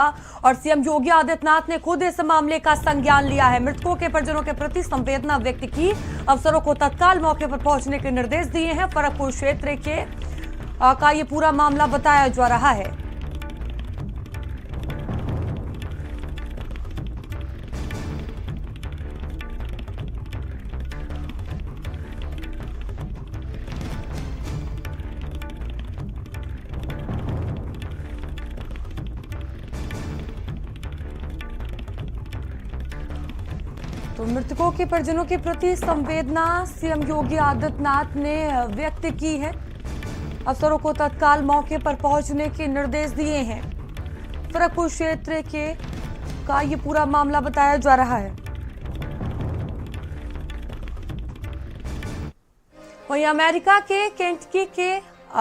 और सीएम योगी आदित्यनाथ ने खुद इस मामले का संज्ञान लिया है। मृतकों के परिजनों के प्रति संवेदना व्यक्त की, अफसरों को तत्काल मौके पर पहुंचने के निर्देश दिए हैं। फरकपुर क्षेत्र का ये पूरा मामला बताया जा रहा है। तो मृतकों के परिजनों के प्रति संवेदना सीएम योगी आदित्यनाथ ने व्यक्त की है। अफसरों को तत्काल मौके पर पहुंचने के निर्देश दिए हैं। फरकपुर क्षेत्र का ये पूरा मामला बताया जा रहा है। वहीं अमेरिका के केंटकी के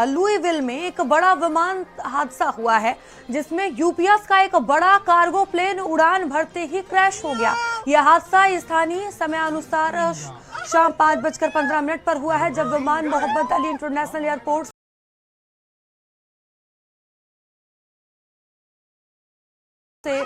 लुईविल में एक बड़ा विमान हादसा हुआ है, जिसमें यूपीएस का एक बड़ा कार्गो प्लेन उड़ान भरते ही क्रैश हो गया। यह हादसा स्थानीय समयानुसार शाम 5:15 पर हुआ है, जब विमान मोहम्मद अली इंटरनेशनल एयरपोर्ट से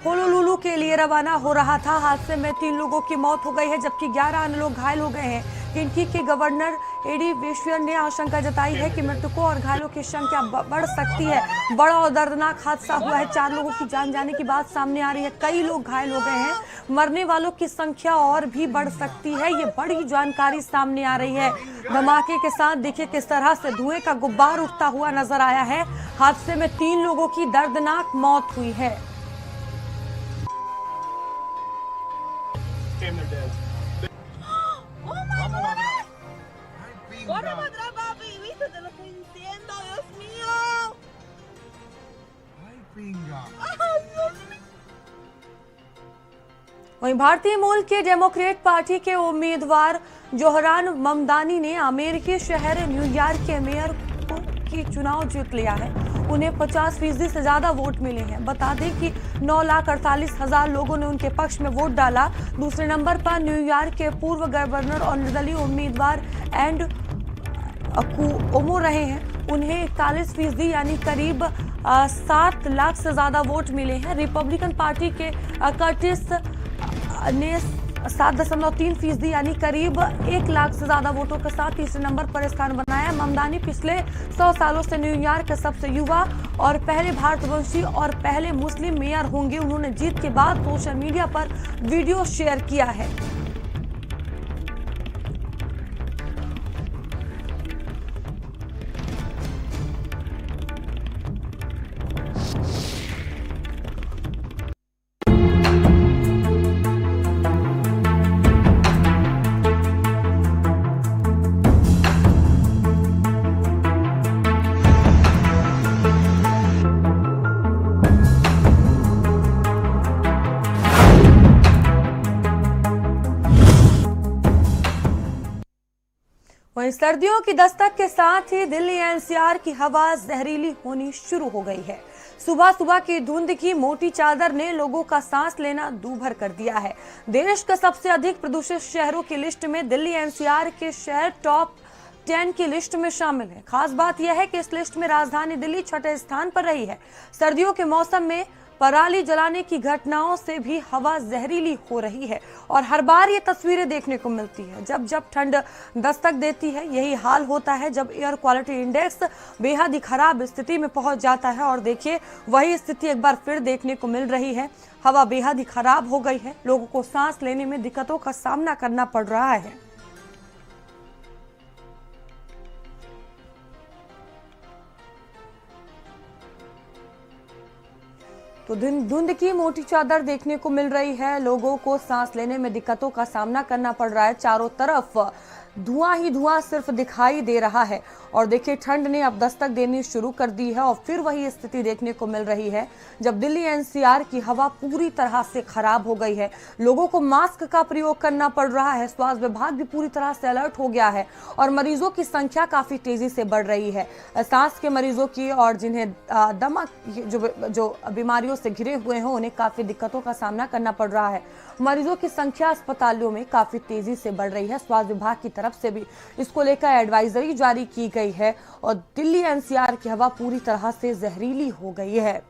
होनोलुलु के लिए रवाना हो रहा था। हादसे में 3 लोगों की मौत हो गई है, जबकि 11 अन्य लोग घायल हो गए हैं। केंटकी के गवर्नर एडी वेशियर ने आशंका जताई है कि मृतकों और घायलों की संख्या बढ़ सकती है। बड़ा और दर्दनाक हादसा हुआ है। 4 लोगों की जान जाने की बात सामने आ रही है। कई लोग घायल हो गए हैं। मरने वालों की संख्या और भी बढ़ सकती है। ये बड़ी जानकारी सामने आ रही है। धमाके के साथ देखिए किस तरह से धुएं का गुब्बार उठता हुआ नजर आया है। हादसे में 3 लोगों की दर्दनाक मौत हुई है। वहीं भारतीय मूल के डेमोक्रेट पार्टी के उम्मीदवार जोहरान ममदानी ने अमेरिकी शहर न्यूयॉर्क के मेयर की चुनाव जीत लिया है। उन्हें 50% से ज्यादा वोट मिले हैं। बता दें कि 9,48,000 लोगों ने उनके पक्ष में वोट डाला। दूसरे नंबर पर न्यूयॉर्क के पूर्व गवर्नर और निर्दलीय उम्मीदवार एंड अकुओमो रहे हैं। उन्हें 41% यानी करीब 7 लाख से ज्यादा वोट मिले हैं। रिपब्लिकन पार्टी के कर्टिस ने 7.3% यानी करीब 1 लाख से ज्यादा वोटों के साथ तीसरे नंबर पर स्थान बनाया। ममदानी पिछले 100 सालों से न्यूयॉर्क के सबसे युवा और पहले भारतवंशी और पहले मुस्लिम मेयर होंगे। उन्होंने जीत के बाद सोशल मीडिया पर वीडियो शेयर किया है। वहीं सर्दियों की दस्तक के साथ ही दिल्ली एनसीआर की हवा जहरीली होनी शुरू हो गई है। सुबह सुबह की धुंध की मोटी चादर ने लोगों का सांस लेना दूभर कर दिया है। देश के सबसे अधिक प्रदूषित शहरों की लिस्ट में दिल्ली एनसीआर के शहर टॉप 10 की लिस्ट में शामिल है। खास बात यह है कि इस लिस्ट में राजधानी दिल्ली 6ठे स्थान पर रही है। सर्दियों के मौसम में पराली जलाने की घटनाओं से भी हवा जहरीली हो रही है और हर बार ये तस्वीरें देखने को मिलती है। जब जब ठंड दस्तक देती है, यही हाल होता है। जब एयर क्वालिटी इंडेक्स बेहद ही खराब स्थिति में पहुंच जाता है और देखिए वही स्थिति एक बार फिर देखने को मिल रही है। हवा बेहद ही खराब हो गई है। लोगों को सांस लेने में दिक्कतों का सामना करना पड़ रहा है। तो धुंध की मोटी चादर देखने को मिल रही है। लोगों को सांस लेने में दिक्कतों का सामना करना पड़ रहा है। चारों तरफ धुआं ही धुआं सिर्फ दिखाई दे रहा है और देखिए ठंड ने अब दस्तक देनी शुरू कर दी है और फिर वही स्थिति देखने को मिल रही है जब दिल्ली एनसीआर की हवा पूरी तरह से खराब हो गई है। लोगों को मास्क का प्रयोग करना पड़ रहा है। स्वास्थ्य विभाग भी पूरी तरह से अलर्ट हो गया है और मरीजों की संख्या काफी तेजी से बढ़ रही है। सांस के मरीजों की और जिन्हें दमा जो बीमारियों से घिरे हुए हैं उन्हें काफी दिक्कतों का सामना करना पड़ रहा है। मरीजों की संख्या अस्पतालों में काफी तेजी से बढ़ रही है। स्वास्थ्य विभाग की तरफ से भी इसको लेकर एडवाइजरी जारी की गई है और दिल्ली एनसीआर की हवा पूरी तरह से जहरीली हो गई है।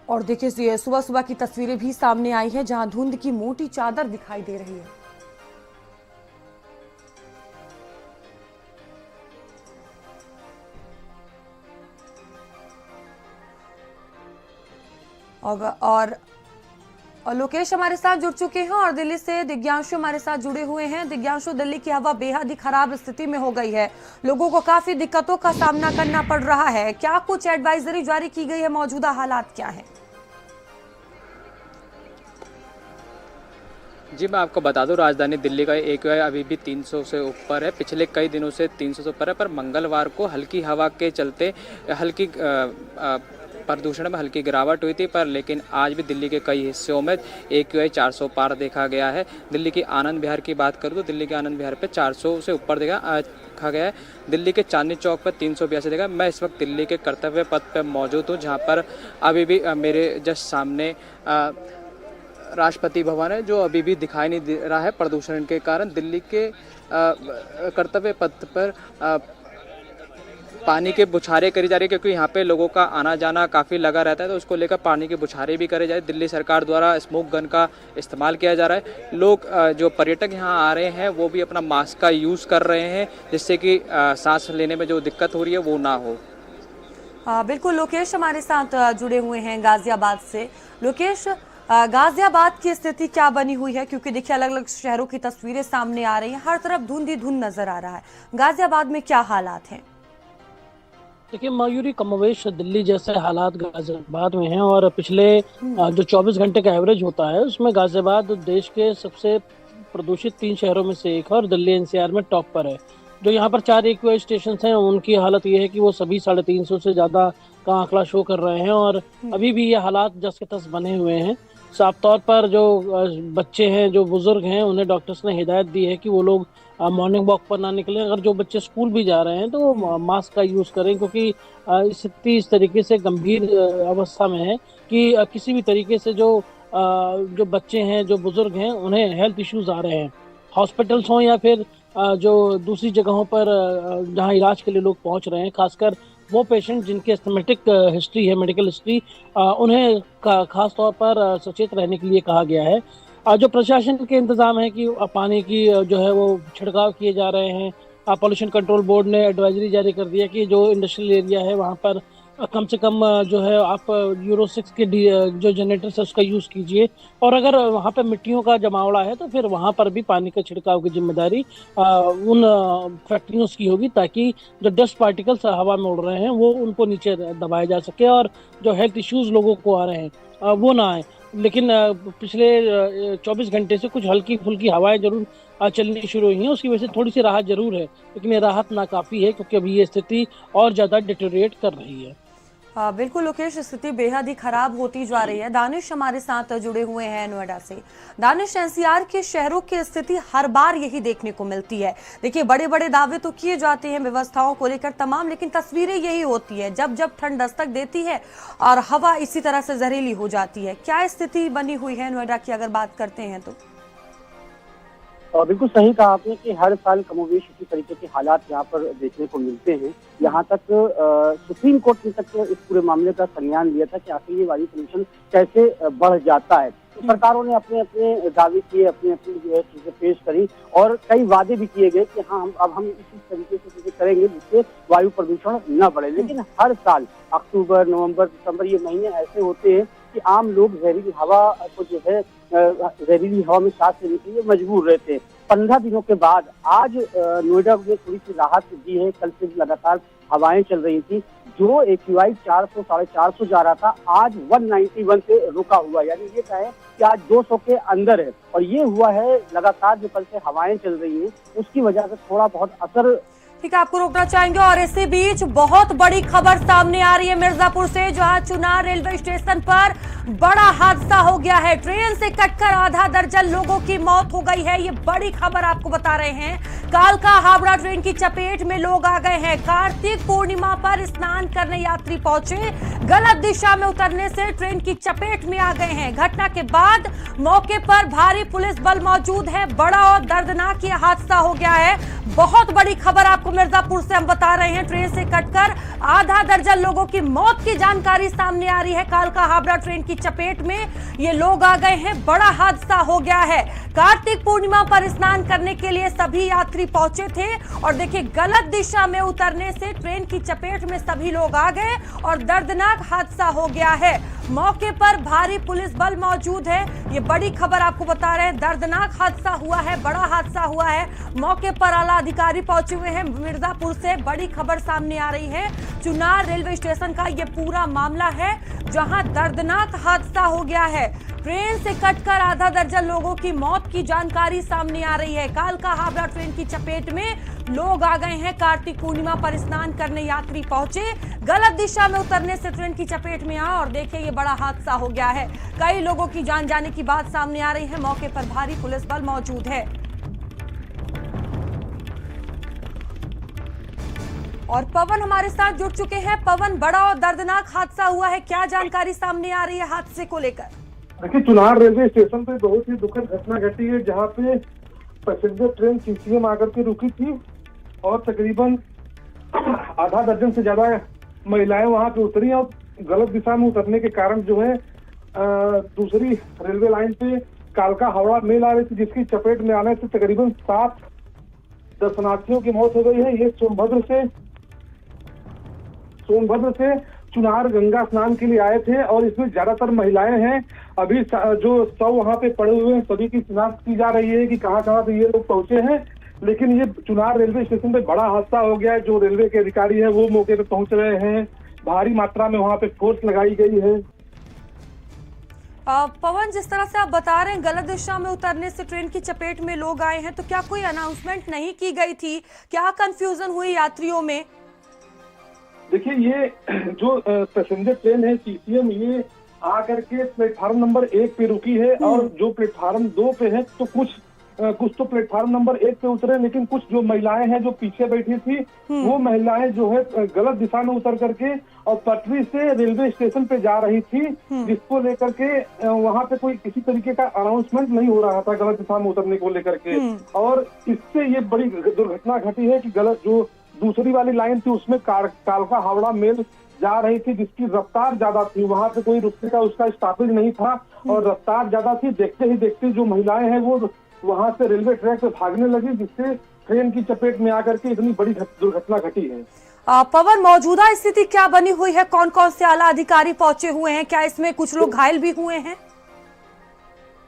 और देखिए सुबह सुबह की तस्वीरें भी सामने आई है जहां धुंध की मोटी चादर दिखाई दे रही है। और लोकेश हमारे साथ जुड़ चुके हैं और दिल्ली से दिव्यांशु हमारे साथ जुड़े हुए हैं। दिव्यांशु, दिल्ली की हवा बेहद ही खराब स्थिति में हो गई है, लोगों को काफी दिक्कतों का सामना करना पड़ रहा है। क्या कुछ एडवाइजरी जारी की गई है? मौजूदा हालात क्या है? जी, मैं आपको बता दूं, राजधानी दिल्ली का AQI अभी भी 300 से ऊपर है। पिछले कई दिनों से 300 से ऊपर है, पर मंगलवार को हल्की हवा के चलते हल्की प्रदूषण में हल्की गिरावट हुई थी, पर लेकिन आज भी दिल्ली के कई हिस्सों में AQI 400 पार देखा गया है। दिल्ली की आनंद विहार की बात करूँ तो दिल्ली के आनंद विहार पे 400 से ऊपर देखा गया है। दिल्ली के चांदनी चौक पर 382 देखा। मैं इस वक्त दिल्ली के कर्तव्य पथ पर मौजूद हूँ, जहाँ पर अभी भी मेरे जस्ट सामने राष्ट्रपति भवन है, जो अभी भी दिखाई नहीं दे रहा है प्रदूषण के कारण। दिल्ली के कर्तव्य पथ पर पानी के बुछारे करी जा रही है, क्योंकि यहाँ पे लोगों का आना जाना काफ़ी लगा रहता है, तो उसको लेकर पानी के बुछारे भी करे जा रहे हैं। दिल्ली सरकार द्वारा स्मोक गन का इस्तेमाल किया जा रहा है। लोग जो पर्यटक यहाँ आ रहे हैं वो भी अपना मास्क का यूज़ कर रहे हैं, जिससे कि सांस लेने में जो दिक्कत हो रही है वो ना हो। बिल्कुल, लोकेश हमारे साथ जुड़े हुए हैं गाजियाबाद से। लोकेश, गाजियाबाद की स्थिति क्या बनी हुई है? क्योंकि देखिए अलग अलग शहरों की तस्वीरें सामने आ रही हैं, हर तरफ धुंध ही धुंध नजर आ रहा है। गाजियाबाद में क्या हालात हैं? देखिए मयूरी, कमोवेश दिल्ली जैसे हालात गाजियाबाद में हैं और पिछले जो 24 घंटे का एवरेज होता है उसमें गाजियाबाद देश के सबसे प्रदूषित 3 शहरों में से एक है और दिल्ली NCR में टॉप पर है। जो यहाँ पर 4 AQI स्टेशन हैं उनकी हालत ये है कि वो सभी 350 से ज़्यादा का आंकड़ा शो कर रहे हैं और अभी भी ये हालात जस के तस बने हुए हैं। साफ तौर पर जो बच्चे हैं, जो बुजुर्ग हैं, उन्हें डॉक्टर्स ने हिदायत दी है कि वो लोग मॉर्निंग वॉक पर ना निकलें। अगर जो बच्चे स्कूल भी जा रहे हैं तो वो मास्क का यूज़ करें, क्योंकि स्थिति इस तरीके से गंभीर अवस्था में है कि किसी भी तरीके से जो बच्चे हैं, जो बुजुर्ग हैं, उन्हें हेल्थ इश्यूज आ रहे हैं। हॉस्पिटल्स हों या फिर जो दूसरी जगहों पर जहाँ इलाज के लिए लोग पहुँच रहे हैं, खासकर वो पेशेंट जिनकी एस्थमेटिक हिस्ट्री है, मेडिकल हिस्ट्री, उन्हें खास तौर पर सचेत रहने के लिए कहा गया है। जो प्रशासन के इंतजाम है कि पानी की जो है वो छिड़काव किए जा रहे हैं। पॉल्यूशन कंट्रोल बोर्ड ने एडवाइजरी जारी कर दिया कि जो इंडस्ट्रियल एरिया है वहाँ पर कम से कम जो है आप यूरो 6 के जो जनरेटर्स है उसका यूज़ कीजिए, और अगर वहाँ पे मिट्टियों का जमावड़ा है तो फिर वहाँ पर भी पानी का छिड़काव की जिम्मेदारी उन फैक्ट्रियों की होगी, ताकि जो डस्ट पार्टिकल्स हवा में उड़ रहे हैं वो उनको नीचे दबाया जा सके और जो हेल्थ इश्यूज लोगों को आ रहे हैं वो ना आए। लेकिन पिछले 24 घंटे से कुछ हल्की फुल्की हवाएं जरूर चलनी शुरू हुई हैं, उसकी वजह से थोड़ी सी राहत जरूर है, लेकिन ये राहत नाकाफी है क्योंकि अभी ये स्थिति और ज़्यादा डिटेरियोरेट कर रही है। बिल्कुल लोकेश, स्थिति बेहद ही खराब होती जा रही है। दानिश हमारे साथ जुड़े हुए हैं नोएडा से। दानिश, NCR के शहरों की स्थिति हर बार यही देखने को मिलती है। देखिए बड़े बड़े दावे तो किए जाते हैं व्यवस्थाओं को लेकर तमाम, लेकिन तस्वीरें यही होती है जब जब ठंड दस्तक देती है और हवा इसी तरह से जहरीली हो जाती है। क्या स्थिति बनी हुई है नोएडा की अगर बात करते हैं तो? बिल्कुल सही कहा आपने कि हर साल कमोवेश इसी तरीके के हालात यहाँ पर देखने को मिलते हैं। यहाँ तक सुप्रीम कोर्ट ने तक इस पूरे मामले का संज्ञान लिया था कि आखिर ये वायु प्रदूषण कैसे बढ़ जाता है। तो सरकारों ने अपने अपने दावे किए, अपनी अपनी जो है चीजें पेश करी और कई वादे भी किए गए कि हाँ हम इसी तरीके से चीजें करेंगे जिससे वायु प्रदूषण न बढ़े। लेकिन हर साल अक्टूबर, नवंबर, दिसंबर ये महीने ऐसे होते हैं कि आम लोग जहरीली हवा को जो है जहरीली हवा में सांस लेने के लिए मजबूर रहते हैं। 15 दिनों के बाद आज नोएडा में थोड़ी सी राहत दी है। कल से लगातार हवाएं चल रही थी। जो AQI 400 450 जा रहा था आज 191 से रुका हुआ, यानी ये कहें कि आज 200 के अंदर है। और ये हुआ है लगातार जो कल से हवाएं चल रही हैं उसकी वजह से थोड़ा बहुत असर। ठीक है, आपको रोकना चाहेंगे और इसी बीच बहुत बड़ी खबर सामने आ रही है मिर्जापुर से, जहां चुनार रेलवे स्टेशन पर बड़ा हादसा हो गया है। ट्रेन से कटकर आधा दर्जन लोगों की मौत हो गई है। ये बड़ी खबर आपको बता रहे हैं। कालका हावड़ा ट्रेन की चपेट में लोग आ गए हैं। कार्तिक पूर्णिमा पर स्नान करने यात्री पहुंचे, गलत दिशा में उतरने से ट्रेन की चपेट में आ गए हैं। घटना के बाद मौके पर भारी पुलिस बल मौजूद है। बड़ा और दर्दनाक ये हादसा हो गया है। बहुत बड़ी खबर आपको मिर्जापुर से हम बता रहे हैं। ट्रेन से कटकर आधा दर्जन लोगों की मौत की जानकारी सामने आ रही है। कालका हावड़ा ट्रेन की चपेट में ये लोग आ गए हैं। बड़ा हादसा हो गया है। कार्तिक पूर्णिमा पर स्नान करने के लिए सभी यात्री पहुंचे थे और देखिए गलत दिशा में उतरने से ट्रेन की चपेट में सभी लोग आ गए और दर्दनाक हादसा हो गया है। मौके पर भारी पुलिस बल मौजूद है। ये बड़ी खबर आपको बता रहे हैं। दर्दनाक हादसा हुआ है, बड़ा हादसा हुआ है। मौके पर आला अधिकारी पहुंचे हुए हैं। मिर्जापुर से बड़ी खबर सामने आ रही है। चुनार रेलवे स्टेशन का ये पूरा मामला है जहां दर्दनाक हादसा हो गया है। ट्रेन से कटकर आधा दर्जन लोगों की मौत की जानकारी सामने आ रही है। कालका हावड़ा ट्रेन की चपेट में लोग आ गए हैं। कार्तिक पूर्णिमा पर स्नान करने यात्री पहुंचे, गलत दिशा में उतरने से ट्रेन की चपेट में आ और देखिए ये बड़ा हादसा हो गया है। कई लोगों की जान जाने की बात सामने आ रही है। मौके पर भारी पुलिस बल मौजूद है। और पवन हमारे साथ जुड़ चुके हैं। पवन, बड़ा और दर्दनाक हादसा हुआ है, क्या जानकारी सामने आ रही है हादसे को लेकर? देखिए, चुनार रेलवे स्टेशन पे बहुत ही दुखद घटना घटी है जहां पे पैसेंजर ट्रेन सीसीएम आकर के रुकी थी और तकरीबन आधा दर्जन से ज्यादा महिलाएं वहां पे उतरी और गलत दिशा में उतरने के कारण जो है दूसरी रेलवे लाइन पे कालका हावड़ा मेल आ रही थी, जिसकी चपेट में आने से तकरीबन 7 दर्शनार्थियों की मौत हो गई है। ये सोनभद्र से चुनार गंगा स्नान के लिए आए थे और इसमें ज्यादातर महिलाएं हैं। अभी जो 100 वहां पे पड़े हुए हैं सभी की शिनाख्त की जा रही है कि कहाँ पे ये लोग पहुंचे हैं। लेकिन ये चुनार रेलवे स्टेशन पे बड़ा हादसा हो गया है। जो रेलवे के अधिकारी है वो मौके पे पहुंच रहे हैं। भारी मात्रा में वहां पे फोर्स लगाई गई है। पवन, जिस तरह से आप बता रहे हैं गलत दिशा में उतरने से ट्रेन की चपेट में लोग आए हैं, तो क्या कोई अनाउंसमेंट नहीं की गई थी? क्या कंफ्यूजन हुई यात्रियों में? देखिए, ये जो पैसेंजर ट्रेन है सीसीएम, ये आकर के प्लेटफार्म नंबर 1 पे रुकी है और जो प्लेटफार्म 2 पे है तो कुछ तो प्लेटफार्म नंबर 1 पे उतरे, लेकिन कुछ जो महिलाएं हैं जो पीछे बैठी थी वो महिलाएं जो है गलत दिशा में उतर करके और पटरी से रेलवे स्टेशन पे जा रही थी, जिसको लेकर के वहां पे कोई किसी तरीके का अनाउंसमेंट नहीं हो रहा था गलत दिशा में उतरने को लेकर के। और इससे ये बड़ी दुर्घटना घटी है कि गलत जो दूसरी वाली लाइन थी उसमें कालका हावड़ा मेल जा रही थी, जिसकी रफ्तार ज्यादा थी। वहां पे कोई रुकने का उसका स्टॉपेज नहीं था और रफ्तार ज्यादा थी। देखते ही देखते जो महिलाएं हैं वो वहां से रेलवे ट्रैक पे भागने लगी, जिससे ट्रेन की चपेट में आकर के इतनी बड़ी दुर्घटना घटी है। पवन, मौजूदा स्थिति क्या बनी हुई है? कौन कौन से आला अधिकारी पहुंचे हुए हैं? क्या इसमें कुछ लोग घायल भी हुए हैं?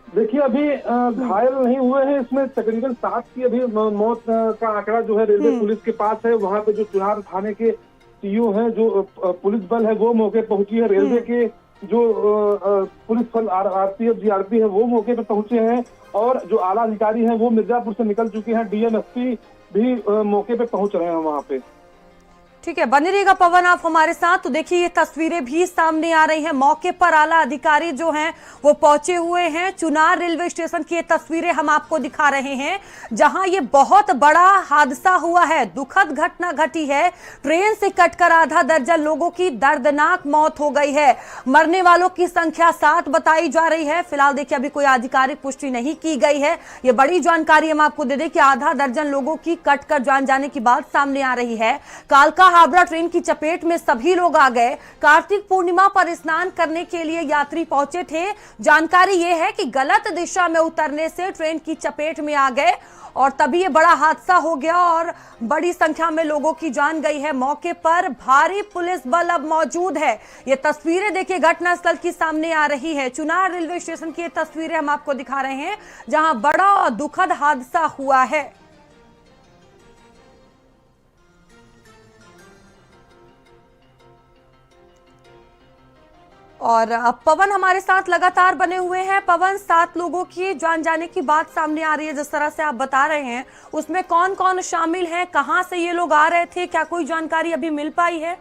देखिए, अभी घायल नहीं हुए हैं। इसमें तकरीबन 7 की अभी मौत का आंकड़ा जो है रेलवे पुलिस के पास है। वहां पे जो चुनार थाने के सीईओ हैं, जो पुलिस बल है वो मौके पहुंची है। रेलवे के जो पुलिस बल आरपीएफ जीआरपी है वो मौके पे पहुंचे हैं और जो आला अधिकारी हैं वो मिर्जापुर से निकल चुके हैं। डीएमएसपी भी मौके पे पहुंच रहे हैं वहां पे। ठीक है, बने रहिएगा पवन आप हमारे साथ। तो देखिए ये तस्वीरें भी सामने आ रही हैं। मौके पर आला अधिकारी जो हैं वो पहुंचे हुए हैं। चुनार रेलवे स्टेशन की ये तस्वीरें हम आपको दिखा रहे हैं जहां ये बहुत बड़ा हादसा हुआ है। दुखद घटना घटी है। ट्रेन से कटकर आधा दर्जन लोगों की दर्दनाक मौत हो गई है। मरने वालों की संख्या 7 बताई जा रही है। फिलहाल देखिए अभी कोई आधिकारिक पुष्टि नहीं की गई है। ये बड़ी जानकारी हम आपको दे दें कि आधा दर्जन लोगों की कटकर जान जाने की बात सामने आ रही है। कालका हावड़ा ट्रेन की चपेट में सभी लोग आ गए। कार्तिक पूर्णिमा पर स्नान करने के लिए यात्री पहुंचे थे। जानकारी यह है कि गलत दिशा में उतरने से ट्रेन की चपेट में आ गए और तभी ये बड़ा हादसा हो गया और बड़ी संख्या में लोगों की जान गई है। मौके पर भारी पुलिस बल अब मौजूद है। ये तस्वीरें देखिए घटनास्थल की सामने आ रही है। चुनार रेलवे स्टेशन की ये तस्वीरें हम आपको दिखा रहे हैं जहां बड़ा और दुखद हादसा हुआ है। और अब पवन हमारे साथ लगातार बने हुए हैं। पवन, 7 लोगों की जान जाने की बात सामने आ रही है जिस तरह से आप बता रहे हैं, उसमें कौन कौन शामिल है, कहां से ये लोग आ रहे थे, क्या कोई जानकारी अभी मिल पाई है?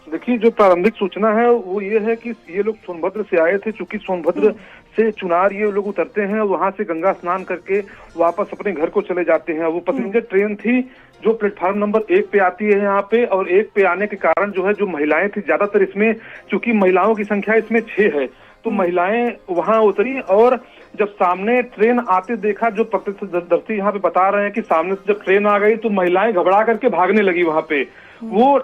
देखिए, जो प्रारंभिक सूचना है वो ये है कि ये लोग सोनभद्र से आए थे। चूंकि सोनभद्र से चुनार ये लोग उतरते हैं, वहां से गंगा स्नान करके वापस अपने घर को चले जाते हैं। वो पैसेंजर ट्रेन थी जो प्लेटफार्म नंबर 1 पे आती है यहाँ पे, और 1 पे आने के कारण जो है जो महिलाएं थी, ज्यादातर इसमें चूंकि महिलाओं की संख्या इसमें 6 है, तो महिलाएं वहां उतरी। और जब सामने ट्रेन आते देखा, जो प्रत्यक्षदर्शी यहाँ पे बता रहे हैं कि सामने से जब ट्रेन आ गई तो महिलाएं घबरा करके भागने लगी वहां पे। वो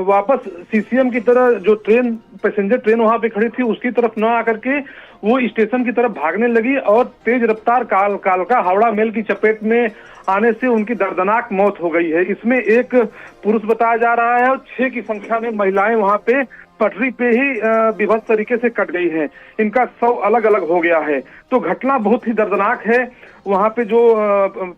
वापस सीसीएम की तरह जो ट्रेन पैसेंजर ट्रेन वहां पे खड़ी थी उसकी तरफ न आकर के वो स्टेशन की तरफ भागने लगी, और तेज रफ्तार कालका हावड़ा मेल की चपेट में आने से उनकी दर्दनाक मौत हो गई है। इसमें एक पुरुष बताया जा रहा है और 6 की संख्या में महिलाएं वहां पे पटरी पे ही विभत्स तरीके से कट गई हैं। इनका शव अलग अलग हो गया है। तो घटना बहुत ही दर्दनाक है। वहां पे जो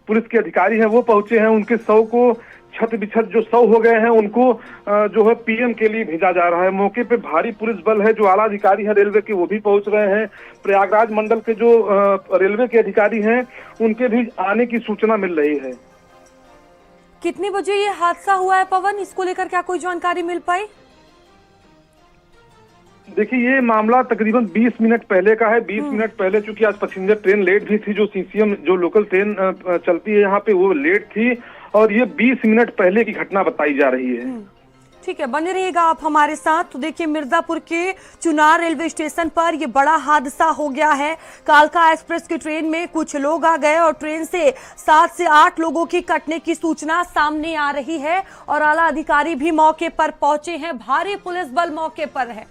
पुलिस के अधिकारी हैं वो पहुंचे हैं, उनके शव को छत बिछत जो शव हो गए हैं उनको जो है पीएम के लिए भेजा जा रहा है। मौके पे भारी पुलिस बल है। जो आला अधिकारी है रेलवे के वो भी पहुंच रहे हैं। प्रयागराज मंडल के जो रेलवे के अधिकारी हैं उनके भी आने की सूचना मिल रही है। कितने बजे ये हादसा हुआ है पवन, इसको लेकर क्या कोई जानकारी मिल पाई? देखिए, ये मामला तकरीबन 20 मिनट पहले का है। 20 मिनट पहले चूंकि आज पैसेंजर ट्रेन लेट भी थी, जो सीसीएम जो लोकल ट्रेन चलती है यहाँ पे वो लेट थी, और ये 20 मिनट पहले की घटना बताई जा रही है। ठीक है, बने रहिएगा आप हमारे साथ। तो देखिए, मिर्जापुर के चुनार रेलवे स्टेशन पर ये बड़ा हादसा हो गया है। कालका एक्सप्रेस की ट्रेन में कुछ लोग आ गए और ट्रेन से 7 से 8 लोगों की कटने की सूचना सामने आ रही है, और आला अधिकारी भी मौके पर पहुंचे हैं। भारी पुलिस बल मौके पर है।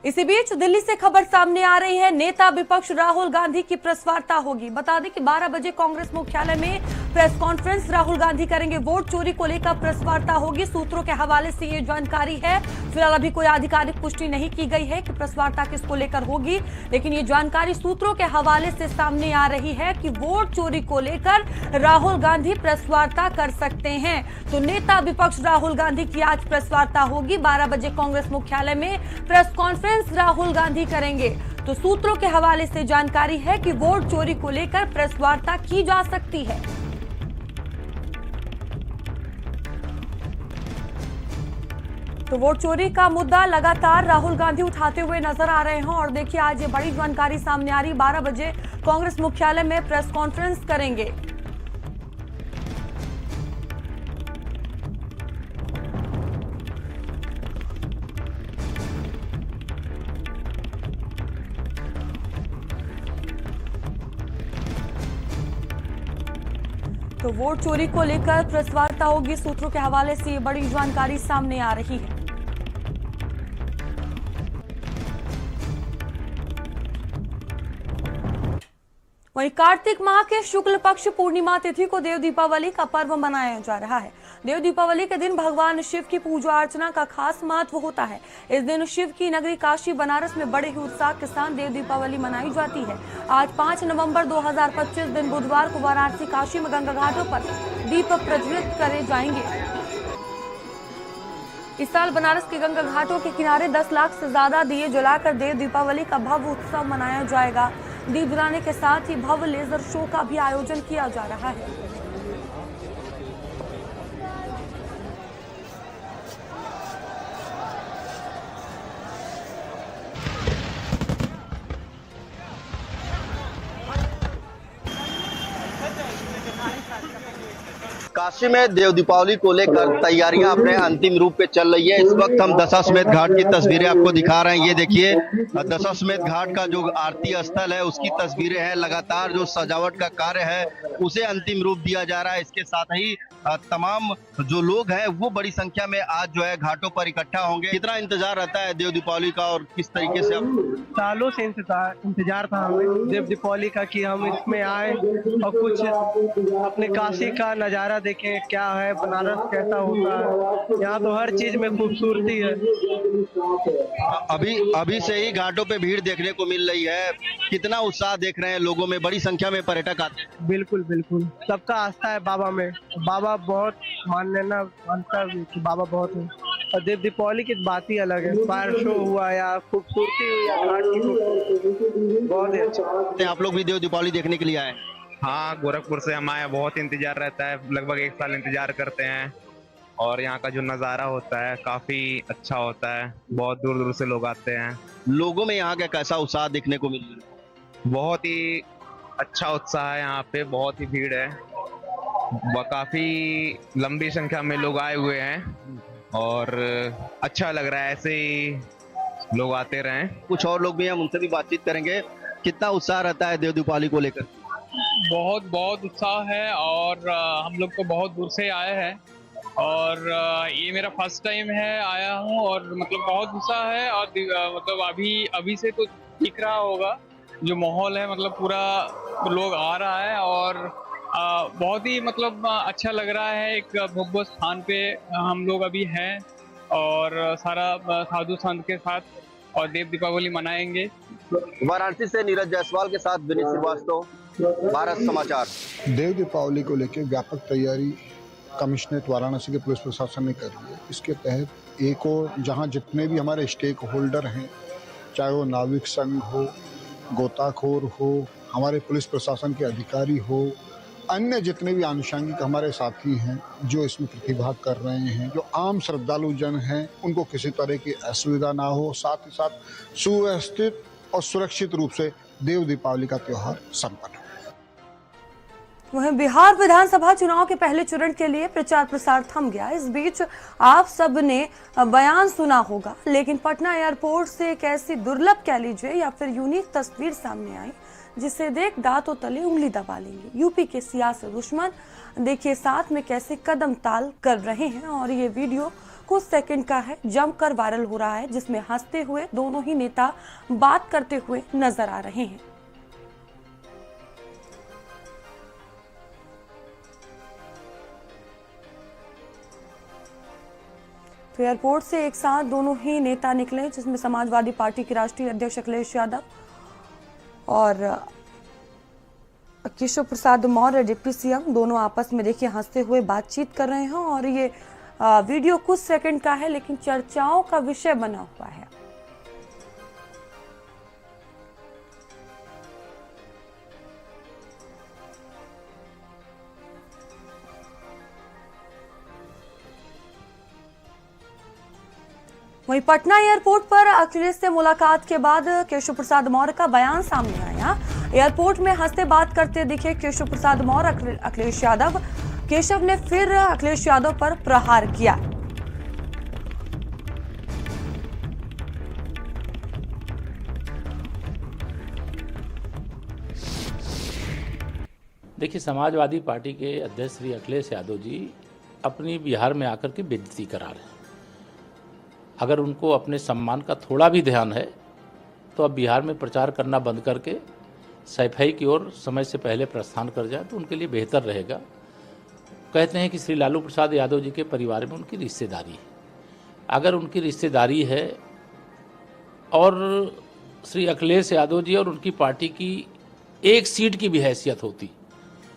इसी बीच दिल्ली से खबर सामने आ रही है, नेता विपक्ष राहुल गांधी की प्रेस वार्ता होगी। बता दें कि 12 बजे कांग्रेस मुख्यालय में प्रेस कॉन्फ्रेंस राहुल गांधी करेंगे। वोट चोरी को लेकर प्रेस वार्ता होगी। सूत्रों के हवाले से ये जानकारी है। फिलहाल अभी कोई आधिकारिक पुष्टि नहीं की गई है कि प्रेस वार्ता किसको लेकर होगी, लेकिन ये जानकारी सूत्रों के हवाले से सामने आ रही है कि वोट चोरी को लेकर राहुल गांधी प्रेस वार्ता कर सकते हैं। तो नेता विपक्ष राहुल गांधी की आज प्रेस वार्ता होगी। 12 बजे कांग्रेस मुख्यालय में प्रेस कॉन्फ्रेंस राहुल गांधी करेंगे। तो सूत्रों के हवाले से जानकारी है कि वोट चोरी को लेकर प्रेस वार्ता की जा सकती है। तो वोट चोरी का मुद्दा लगातार राहुल गांधी उठाते हुए नजर आ रहे हैं, और देखिए आज ये बड़ी जानकारी सामने आ रही। 12 बजे कांग्रेस मुख्यालय में प्रेस कॉन्फ्रेंस करेंगे। तो वोट चोरी को लेकर प्रेस वार्ता होगी। सूत्रों के हवाले से ये बड़ी जानकारी सामने आ रही है। वहीं कार्तिक माह के शुक्ल पक्ष पूर्णिमा तिथि को देव दीपावली का पर्व मनाया जा रहा है। देव दीपावली के दिन भगवान शिव की पूजा अर्चना का खास महत्व होता है। इस दिन शिव की नगरी काशी बनारस में बड़े ही उत्साह के साथ देव दीपावली मनाई जाती है। आज 5 नवंबर 2025 दिन बुधवार को वाराणसी काशी में गंगा घाटों पर दीप प्रज्वलित करे जाएंगे। इस साल बनारस के गंगा घाटों के किनारे 10 लाख से ज्यादा दिए जलाकर देव दीपावली का भव्य उत्सव मनाया जाएगा। दीप जलाने के साथ ही भव्य लेजर शो का भी आयोजन किया जा रहा है। काशी में देव दीपावली को लेकर तैयारियां अपने अंतिम रूप पे चल रही है। इस वक्त हम दशाश्वमेध घाट की तस्वीरें आपको दिखा रहे हैं। ये देखिए, दशाश्वमेध घाट का जो आरती स्थल है उसकी तस्वीरें हैं। लगातार जो सजावट का कार्य है उसे अंतिम रूप दिया जा रहा है। इसके साथ ही तमाम जो लोग हैं वो बड़ी संख्या में आज जो है घाटों पर इकट्ठा होंगे। कितना इंतजार रहता है देव दीपावली का, और किस तरीके से अब सालों से इंतजार था हमें देव दीपावली का कि हम इसमें आए और कुछ अपने काशी का नजारा देखें, क्या है बनारस कैसा होता है। यहाँ तो हर चीज में खूबसूरती है। अभी से ही घाटों पे भीड़ देखने को मिल रही है। कितना उत्साह देख रहे हैं लोगों में, बड़ी संख्या में पर्यटक आते हैं। बिल्कुल बिल्कुल, सबका आस्था है बाबा में। बाबा बहुत मानता है कि बाबा बहुत है। और देव दीपावली की बात ही अलग है। फायर शो हुआ या खूबसूरती हुई या घाट की खूबसूरती, बहुत ही अच्छा। आप लोग भी देव दीपावली देखने के लिए आए? हाँ, गोरखपुर से हम आए, बहुत इंतजार रहता है, लगभग 1 साल इंतजार करते हैं और यहाँ का जो नज़ारा होता है काफी अच्छा होता है, बहुत दूर दूर से लोग आते हैं। लोगों में यहाँ का कैसा उत्साह देखने को मिल रहा है? बहुत ही अच्छा उत्साह है यहाँ पे, बहुत ही भीड़ है, काफी लंबी संख्या में लोग आए हुए हैं और अच्छा लग रहा है, ऐसे ही लोग आते रहें। कुछ और लोग भी हैं, हम उनसे भी बातचीत करेंगे। कितना उत्साह रहता है देव दीपावली को लेकर? बहुत उत्साह है और हम लोग तो बहुत दूर से आए हैं और ये मेरा फर्स्ट टाइम है आया हूँ और मतलब बहुत उत्साह है और मतलब अभी से तो दिख रहा होगा जो माहौल है, मतलब पूरा लोग आ रहा है और बहुत ही मतलब अच्छा लग रहा है। एक भव्य स्थान पे हम लोग अभी हैं और सारा साधु संत के साथ और देव दीपावली मनाएंगे। वाराणसी से नीरज जायसवाल के साथ विनीत श्रीवास्तव, भारत समाचार। देव दीपावली को लेकर व्यापक तैयारी कमिश्नरेट वाराणसी के पुलिस प्रशासन ने कर ली है। इसके तहत एक और जहां जितने भी हमारे स्टेक होल्डर हैं, चाहे वो नाविक संघ हो, गोताखोर हो, हमारे पुलिस प्रशासन के अधिकारी हो, अन्य जितने भी आनुषंगिक हमारे साथी हैं जो इसमें प्रतिभाग कर रहे हैं, जो आम श्रद्धालु जन हैं, उनको किसी तरह की असुविधा ना हो, साथ ही साथ सुव्यवस्थित और सुरक्षित रूप से देव दीपावली का त्योहार संपन्न हो। वहीं बिहार विधानसभा चुनाव के पहले चरण के लिए प्रचार प्रसार थम गया। इस बीच आप सब ने बयान सुना होगा, लेकिन पटना एयरपोर्ट से एक ऐसी दुर्लभ कह लीजिए या फिर यूनिक तस्वीर सामने आई जिसे देख दांतों तले उंगली दबा लेंगे। यूपी के सियासी दुश्मन देखिए साथ में कैसे कदम ताल कर रहे हैं और ये वीडियो कुछ सेकंड का है, जमकर वायरल हो रहा है, जिसमें हंसते हुए दोनों ही नेता बात करते हुए नजर आ रहे हैं। तो एयरपोर्ट से एक साथ दोनों ही नेता निकले, जिसमें समाजवादी पार्टी के राष्ट्रीय अध्यक्ष अखिलेश यादव और केशव प्रसाद मौर्य डिप्टी सीएम दोनों आपस में देखिए हंसते हुए बातचीत कर रहे हैं और ये वीडियो कुछ सेकंड का है लेकिन चर्चाओं का विषय बना हुआ है। वहीं पटना एयरपोर्ट पर अखिलेश से मुलाकात के बाद केशव प्रसाद मौर्य का बयान सामने आया। एयरपोर्ट में हंसते बात करते दिखे केशव प्रसाद मौर्य अखिलेश यादव। केशव ने फिर अखिलेश यादव पर प्रहार किया। देखिए, समाजवादी पार्टी के अध्यक्ष श्री अखिलेश यादव जी अपनी बिहार में आकर के बेइज्जती करा रहे हैं। अगर उनको अपने सम्मान का थोड़ा भी ध्यान है तो अब बिहार में प्रचार करना बंद करके सफाई की ओर समय से पहले प्रस्थान कर जाए तो उनके लिए बेहतर रहेगा। कहते हैं कि श्री लालू प्रसाद यादव जी के परिवार में उनकी रिश्तेदारी है। अगर उनकी रिश्तेदारी है और श्री अखिलेश यादव जी और उनकी पार्टी की एक सीट की भी हैसियत होती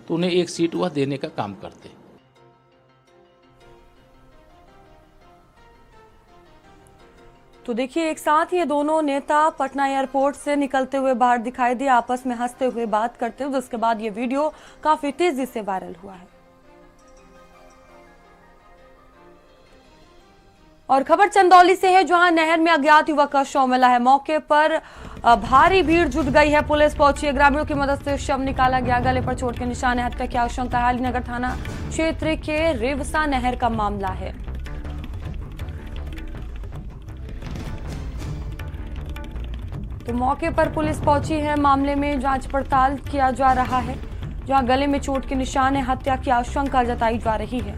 तो उन्हें एक सीट वह देने का काम करते। तो देखिए एक साथ ये दोनों नेता पटना एयरपोर्ट से निकलते हुए बाहर दिखाई दिए, आपस में हंसते हुए बात करते हुए। उसके बाद ये वीडियो काफी तेजी से वायरल हुआ है। और खबर चंदौली से है, जहां नहर में अज्ञात युवक का शव मिला है। मौके पर भारी भीड़ जुट गई है, पुलिस पहुंची है, ग्रामीणों की मदद से शव निकाला गया। गले पर चोट के निशान है, हत्या की आशंका है। अलीनगर थाना क्षेत्र के रेवसा नहर का मामला है। तो मौके पर पुलिस पहुंची है, मामले में जांच पड़ताल किया जा रहा है। जहां गले में चोट के निशान है, हत्या की आशंका जताई जा रही है।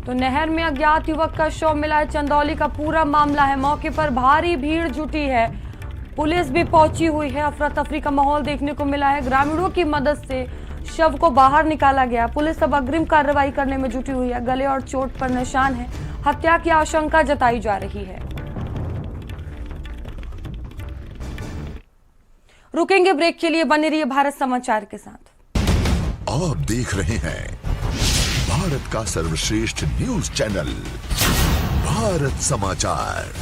तो नहर में अज्ञात युवक का शव मिला है, चंदौली का पूरा मामला है। मौके पर भारी भीड़ जुटी है, पुलिस भी पहुंची हुई है। अफरा तफरी का माहौल देखने को मिला है। ग्रामीणों की मदद से शव को बाहर निकाला गया। पुलिस अब अग्रिम कार्रवाई करने में जुटी हुई है। गले और चोट पर निशान है, हत्या की आशंका जताई जा रही है। रुकेंगे ब्रेक के लिए, बने रहिए भारत समाचार के साथ। आप देख रहे हैं भारत का सर्वश्रेष्ठ न्यूज चैनल भारत समाचार।